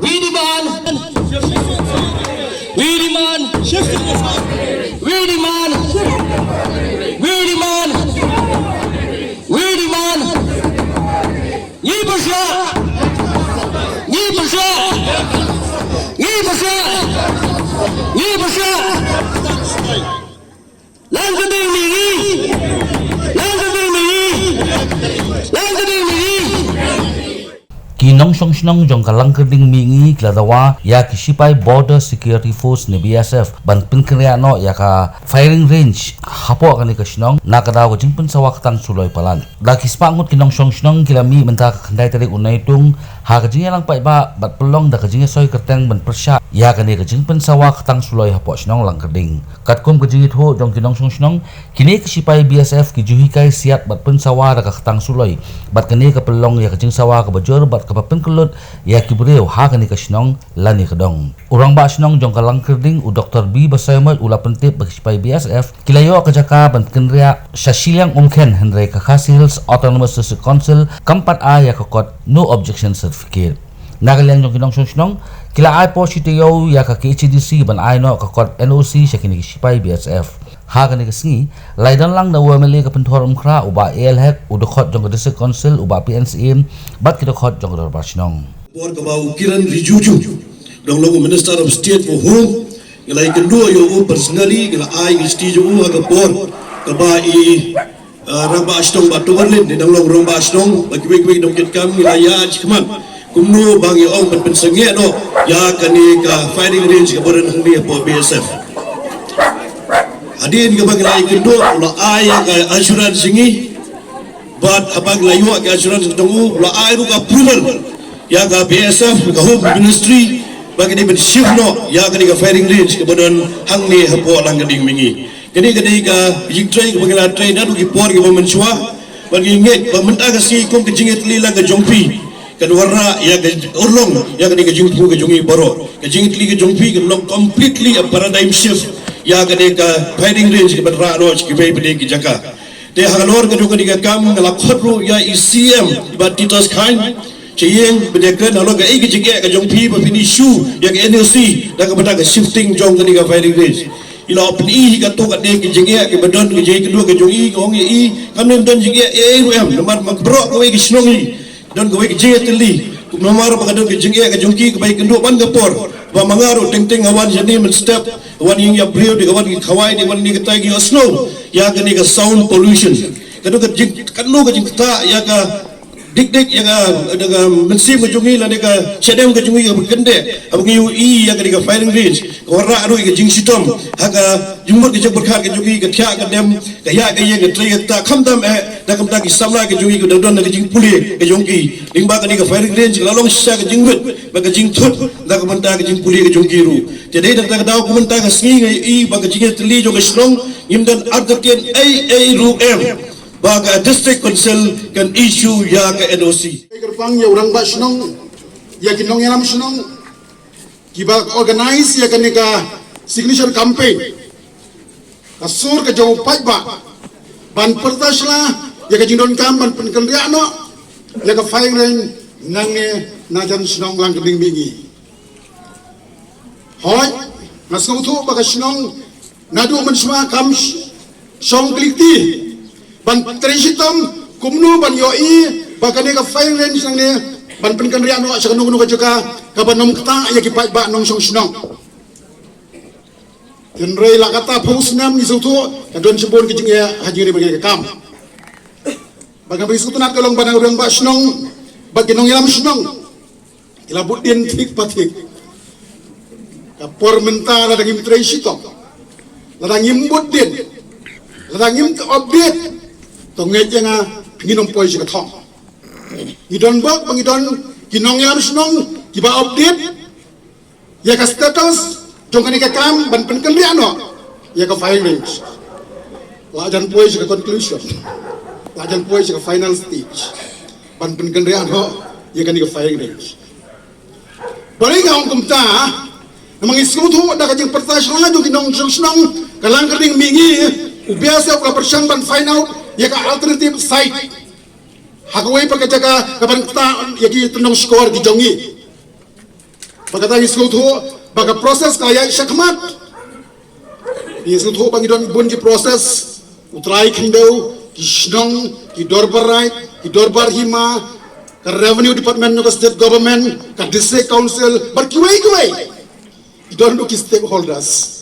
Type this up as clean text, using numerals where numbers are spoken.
We demand. We demand. We demand. We demand. We demand. Ni bersya. Ni bersya. Ni bersya. Ni bersya. Langsung ini. Langsung ini. Langsung ini. Kinong song sinong jong kalang kerding mingi kladawa ya kisipai Border Security Force ni BSF ban pinkriya no ya ka firing range hapo kan ka sinong nakadaw ko jingpun sa waktang suloy palan da kispangut kinong song sinong kilami menta ka khandai tarik unai tung ha ka jinga lang pai ba bat pelong da ka jinga soy kerteng ban persya ya kan ka jingpun sa waktang suloy hapo sinong lang kerding katkum ka jingit ho jong kinong song sinong kini kisipai BSF ki juhi kai siat bat pun sawa da ka ktang suloy bat kani ka pelong ya ka jing sawa ka bajor bat kapapen kelut ya kibreu ha kani kasinong lani kedong urang ba sinong jong kalang kerding u Dr. B Basaymat ula pentip bagi sipai BSF kilayo ka jaka ban kenria Shashiliang Umken Henry ka Hills Autonomous District Council kampat a ya ka kot no objection certificate nagaliang jong kinong sinong kila ay po sitiyo ya ka KHDC ban ay no ka kot NOC siya kini sipai BSF ha kani kasngi laidan lang na wameli ka pentor umkra uba elhek udokot jong district council uba PNCM bat kidokot jong dorbasinong por ka bau Kiran Rijuju dong logo Minister of State for Home ngalai kedua yo personally ngala ai isti jo ka por ka ba i ramba astong batu warlin dong logo ramba astong bagi wig dong kit kam ngalai ya chikman kumno bang yo ong pen senge no ya kani ka firing range ka boran hangni po BSF Adin kapag lain kendo la ay ka assurance singi but kapag layo ka assurance tungu la ay ru ka approval ya ka BSF ka Home Ministry bagi ni ben shift no ya ka ni ka firing range ka bodon hang ni hapo lang gading mingi kani ka jing tray kapag la tray na ki por ki mensua bagi nget pamenta ka si kom ka jingit lila ka jongpi kan warna ya ka urlong ya ka ni ka jingpu ka jongi baro ka jingit li ka jongpi ka long completely a paradigm shift ya gade ka fighting range ke badra roj ki bei bede ki jaka te hagalor ke jokan ka kam ngala khotru ya ICM ba titos khan chiyeng bede ka nalo ga ki jike ka jongpi ba fini shu ya ka NLC da ka bata ka shifting jong ka fighting range ila opni ka to ka de ki jike ke badon ki jike kedua ka jongi ko ngi i kam nem don jike em nomar makbro ko ki snongi don ko ki jike teli nomar pa ka don ki jike ka jongki ka bai kedua ban ka por ba mangaro ting awan jadi men step awan yang ya brio di awan ki khawai di awan ni ka tagi snow ya ka ni ka sound pollution kadu ka jing kanu ka jing ta ya ka dik ya ka daga mensim ka jungi la ni ka sedem ka jungi ka gende abang yu i ya ka ni ka firing range ka warra anu ka jing sitom ha ka jumur ka jabur khat ka jungi ka thya ka dem ka ya ka ye ka tri ka ta khamdam da kam ta ki samla ka jungi ka don ka jing puli ka jungi lingba ka ni ka firing range la long sha ka jing wit ba ka jing thut da ka manta ka jing puli ka jungi ru jadi da ka daw ka manta ka singi i ba ka jing tli jo ka strong imdan advocaten ai ru em baga district council can issue ya ka NOC kerpang ya orang ba senong ya kinong yalam senong kiba organize ya kanika signature campaign kasur ka jauh pai ba ban pertasla ya ka jindon kam ban penkendriano ya ka firing range nange najan senong lang keding bingi hoy nasong tu baga senong nadu mensma kam song klikti ban trisitom kumnu ban yoi bakane ka firing range nang ne ban penkendrian no sa kanung ka juga ka banom kata ya ki pai ba nong song snong tenrei la kata pusnam ni sutu ka don sebon ki jinga hajiri bagi ka kam bagan bagi sutu nat kalong banang urang ba snong bagi nong yalam snong ila budin tik patik ka por menta la dagim trisitom la dagim budin la dagim update tongnya jangan nginom poi si katong ngidon bak ngidon kinong yam snong kiba update ya ka status jongkan ka kam ban penkeliano ya ka firing range lajan poi si conclusion lajan poi si final stage ban penkeliano ya kan ka firing range bari ka ong kumta namang iskutu da ka jing pertasyon la kinong snong kalang kering mingi ubiasa ka persang ban final ya ka alternative site hakaway pagkajaga kapan kita ya ki tunong score di jongi Pagkatang iskuto, baga proses kaya syakmat. Iskuto pangidon bun ki proses, utrai kindaw, ki shnong, ki dorbarai, ki dorbar hima, ka revenue department no ka state government, ka district council, bar kiway. Idon do ki stakeholders.